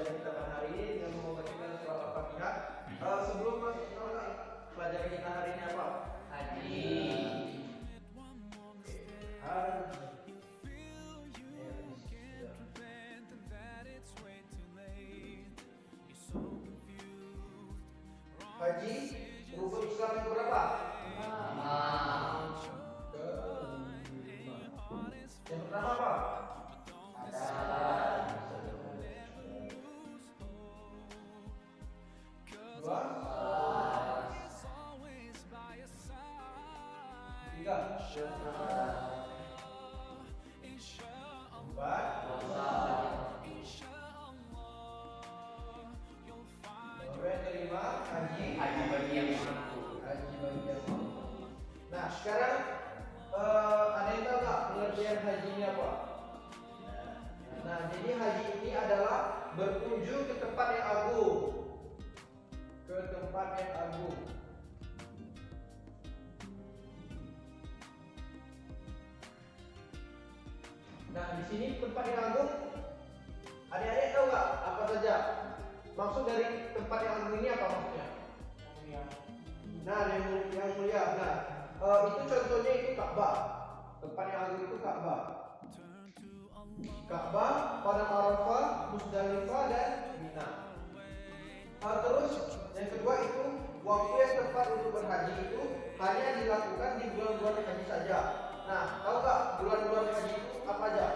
pelajaran kita pada hari ini dengan membacakan surat Al-Fatihah. Sebelum masuk ke pelajaran kita hari ini apa? Haji. Haji, rukun Islam yang berapa? 5. Yang pertama apa? Dua. Tiga. Empat. Yang kelima, haji. Haji bagi yang mampu. Haji bagi yang mampu. Nah, sekarang ada yang tahu nggak pengertian haji ini apa? Nah, jadi haji ini adalah berkunjung ke tempat yang agung. Ke tempat yang agung. Nah, di sini tempat yang agung, adik-adik tahu nggak apa saja? Maksud dari tempat yang agung ini apa maksudnya? Nah, yang mulia. Nah, itu contohnya itu Ka'bah. Tempat yang agung itu Ka'bah. Ka'bah, Padang Arafah, Musdalifah dan Mina. Terus yang kedua itu waktu yang tepat untuk berhaji itu hanya dilakukan di bulan-bulan haji saja. Nah, tahu nggak bulan-bulan haji itu apa aja?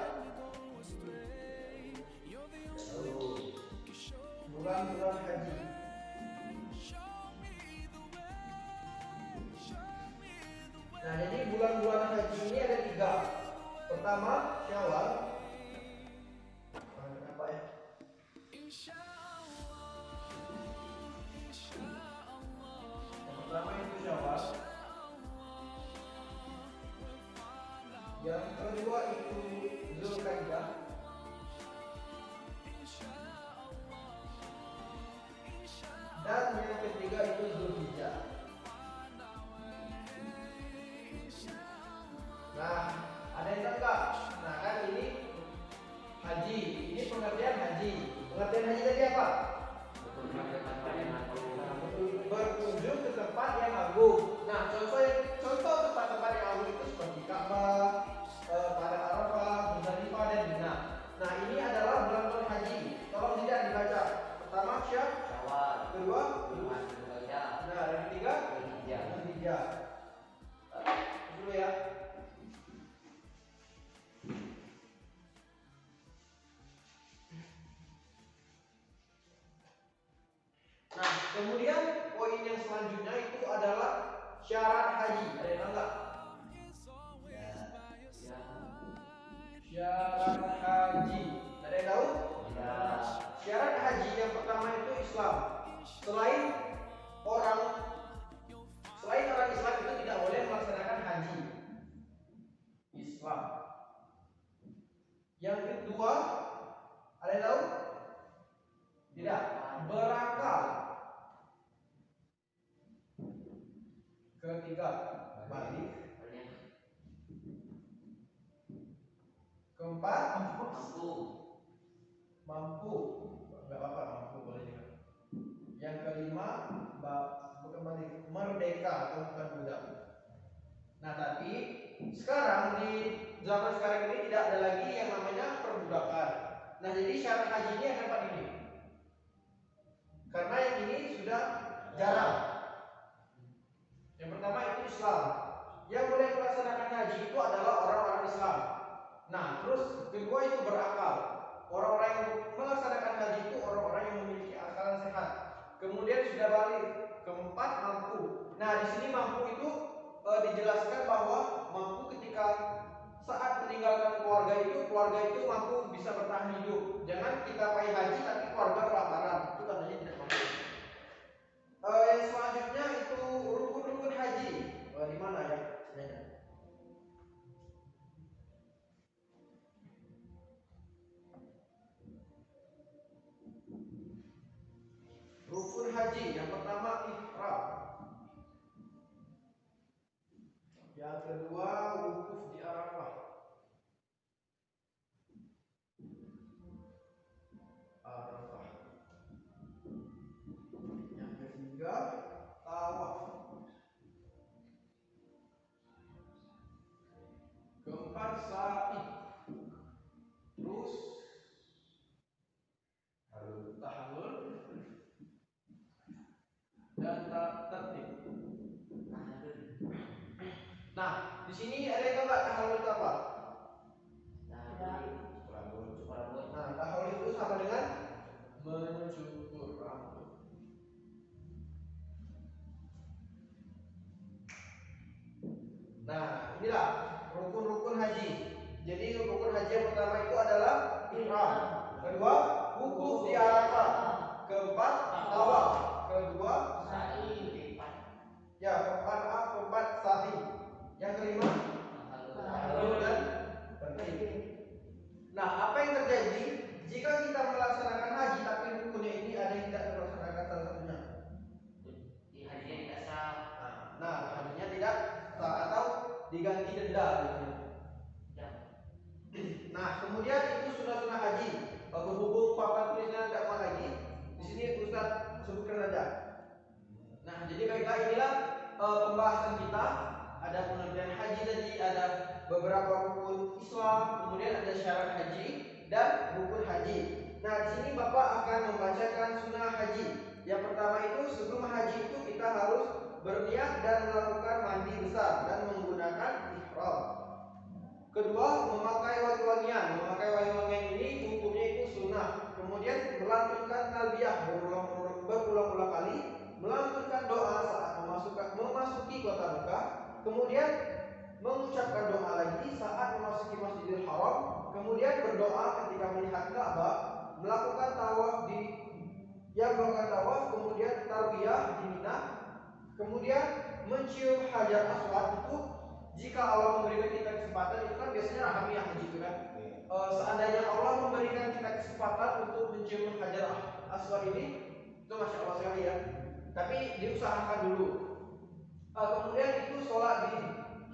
Bulan-bulan haji. Nah, jadi bulan-bulan haji ini ada 3. Pertama, Syawal. Apa ya? Yang pertama itu Syawal. Yang kedua itu Zulkaidah. Dan yang ketiga itu Zulhijjah. Nah, ada yang tahu nggak? Nah, kan ini haji. Ini pengertian haji. Pengertian haji tadi apa? Berkunjung ke tempat yang agung. Nah, contoh tempat-tempat yang agung itu seperti Ka'bah, Padang Arafah, Musdalifah dan Mina. Nah, ini adalah bulan-bulan haji. Tolong tidak dibaca. Pertama Syawal, kedua Zulhijjah. Nah, yang ketiga Zulhijjah. Dulu ya. Nah, kemudian poin yang selanjutnya itu adalah syarat haji. Ada yang tahu nggak? Syarat haji. Ada yang tahu? Ya. Syarat haji yang pertama itu Islam. Selain orang Islam itu tidak boleh melaksanakan haji. Islam. Yang kedua, ada yang tahu? Tidak. Berakal. Ketiga, balik. Keempat, mampu. Enggak apa-apa, mampu boleh juga. Yang kelima, bukan balik, merdeka atau bukan budak. Nah, tapi sekarang di zaman sekarang ini tidak ada lagi yang namanya perbudakan. Nah, jadi syarat haji ini ada 4 ini. Karena yang ini sudah jarang. Yang pertama itu Islam. Yang boleh melaksanakan haji itu adalah orang-orang Islam. Nah, terus kedua itu berakal. Orang-orang yang melaksanakan haji itu orang-orang yang memiliki akal yang sehat. Kemudian sudah balik. Keempat, mampu. Nah, di sini mampu itu dijelaskan bahwa mampu ketika saat meninggalkan keluarga itu mampu bisa bertahan hidup. Jangan kita pergi haji tapi keluarga kelaparan. Itu tandanya tidak mampu. Yang selanjutnya itu rukun-rukun haji. Di mana ya? Rukun haji yang pertama ihram. Yang kedua wukuf di Arafah. Arafah. sini ada yang tahu nggak tahallul itu apa? Rambut. Nah, tahallul itu sama dengan mencukur rambut. Nah, inilah rukun-rukun haji. Jadi rukun haji yang pertama itu adalah ihram. Kedua, wukuf di Arafah. Keempat, tawaf. Kedua, keempat sa'i. Yang kelima, tahallul dan tertib. Nah, apa yang terjadi jika kita melaksanakan haji tapi rukunnya ini ada yang tidak terlaksanakan salah satunya? Hajinya tidak sah. Nah, hajinya tidak sah atau diganti denda biasanya. Nah, kemudian itu sunnah haji. Berhubung papan tulisnya tidak mau lagi, di sini Ustaz sebutkan saja. Nah, jadi baiklah inilah pembahasan kita. Ada pengertian haji tadi, ada beberapa rukun Islam, kemudian ada syarat haji dan rukun haji. Nah, di sini Bapak akan membacakan sunnah haji. Yang pertama itu sebelum haji itu kita harus berniat dan melakukan mandi besar dan menggunakan ihram. Kedua, memakai wangi-wangian. Memakai wangi-wangian ini hukumnya itu sunnah. Kemudian melantunkan talbiyah berulang-ulang kali, melantunkan doa saat memasuki kota Mekah. Kemudian mengucapkan doa lagi saat memasuki Masjidil Haram. Kemudian berdoa ketika melihat Ka'bah, melakukan tawaf kemudian tarbiyah di Mina. Kemudian mencium Hajar Aswad itu jika Allah memberikan kita kesempatan, itu kan biasanya rahamiah haji itu kan. Seandainya Allah memberikan kita kesempatan untuk mencium Hajar Aswad ini, itu masya Allah sekali ya. Tapi diusahakan dulu. Kemudian itu sholat di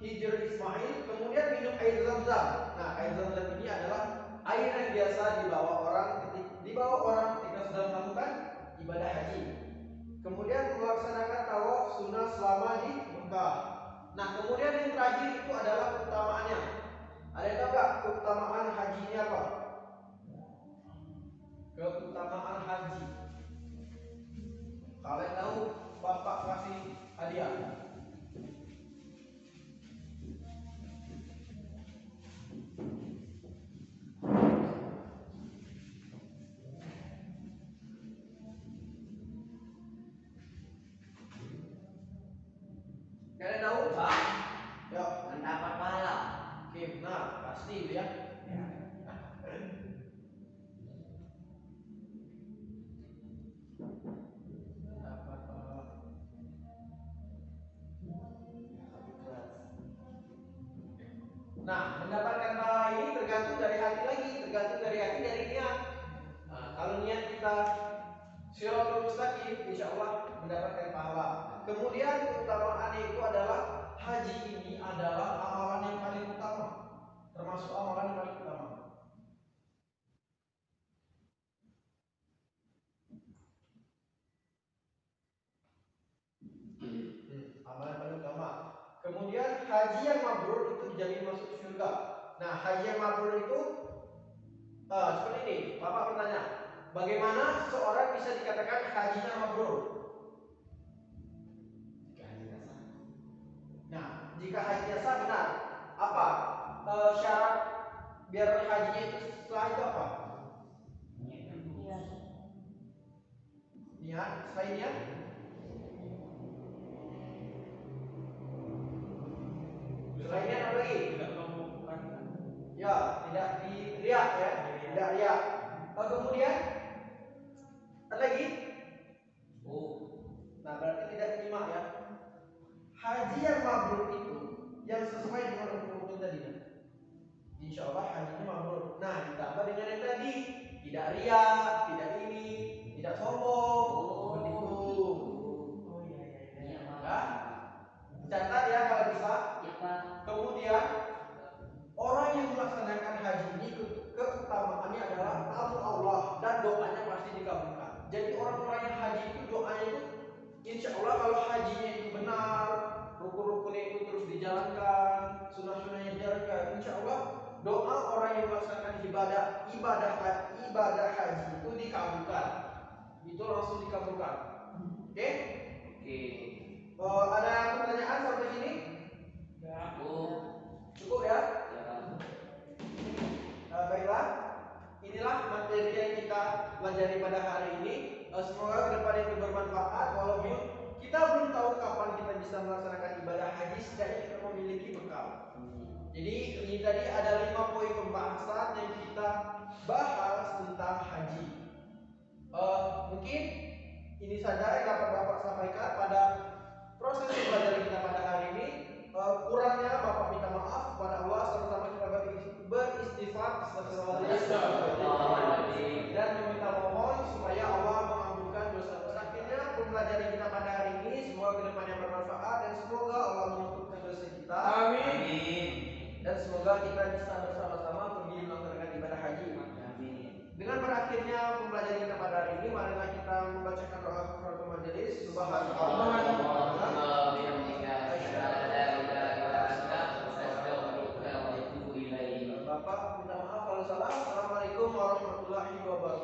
Hijr Ismail, kemudian minum air zam-zam. Nah, air zam-zam ini adalah air yang biasa dibawa orang ketika sedang melakukan ibadah haji. Kemudian melaksanakan tawaf sunnah selama di Mekah. Nah, kemudian yang terakhir itu adalah keutamaannya. Ada yang tahu nggak keutamaan haji ini apa? Keutamaan haji. Kalau yang tahu, Bapak kasih hadiah. Kalian tahu? Yuk, Mendapat pahala. Oke, nah pasti itu ya. Nah, mendapatkan pahala ini tergantung dari hati lagi, dari niat. Nah, kalau niat kita Shiratul Mustaqim, insya Allah mendapatkan pahala. Kemudian keutamaannya itu adalah haji ini adalah amalan yang paling utama, termasuk amalan yang paling utama. Amalan paling utama. Kemudian haji yang mabrur itu dijamin masuk surga. Nah, haji yang mabrur itu seperti ini. Bapak bertanya, bagaimana seseorang bisa dikatakan hajinya mabrur? Nah, jika hajinya sah benar, apa syarat biar hajinya itu setelah itu apa? Niat. Selain niat? Selain niat apa lagi? Ya, tidak diriak ya, tidak riak. Kemudian ada lagi? Nah, berarti tidak menyimak ya. Haji yang mabrur itu yang sesuai dengan rukun tadi. Insya Allah hajinya mabrur. Nah, ditambah dengan yang tadi, tidak riak, tidak ini, tidak sombong. Seperti itu. Ya. Catat ya kalau bisa. Kemudian orang yang melaksanakan haji ini keutamaannya adalah tamu Allah dan doanya pasti dikabulkan. Jadi orang-orang yang haji itu doanya itu insya Allah kalau hajinya itu benar, rukun-rukunnya itu terus dijalankan, sunnah-sunnahnya dijalankan, insya Allah doa orang yang melaksanakan ibadah haji itu dikabulkan. Itu langsung dikabulkan. Oke? Oke. Ada pertanyaan sampai sini? Ya. Cukup ya? Ya. Baiklah, inilah materi yang kita pelajari pada hari ini. Semoga kedepannya itu bermanfaat. Walaupun kita belum tahu kapan kita bisa melaksanakan ibadah haji, setidaknya kita memiliki bekal. Jadi ini tadi ada 5 poin pembahasan yang kita bahas tentang haji. Mungkin ini saja yang dapat Bapak sampaikan pada proses pembelajaran kita pada hari ini. Kurangnya Bapak minta maaf kepada Allah, terutama kita beristighfar dan meminta mohon supaya Allah mengampunkan dosa-dosa kita. Pembelajaran kita pada hari ini semoga kedepannya bermanfaat dan semoga Allah mengampuni dosa kita. Amin. Dan semoga kita bisa bersama-sama pergi melaksanakan ibadah haji. Amin. Dengan berakhirnya pembelajaran kita pada hari ini, marilah kita membacakan doa kafaratul majelis. Bapak minta maaf kalau salah. Assalamualaikum warahmatullahi wabarakatuh.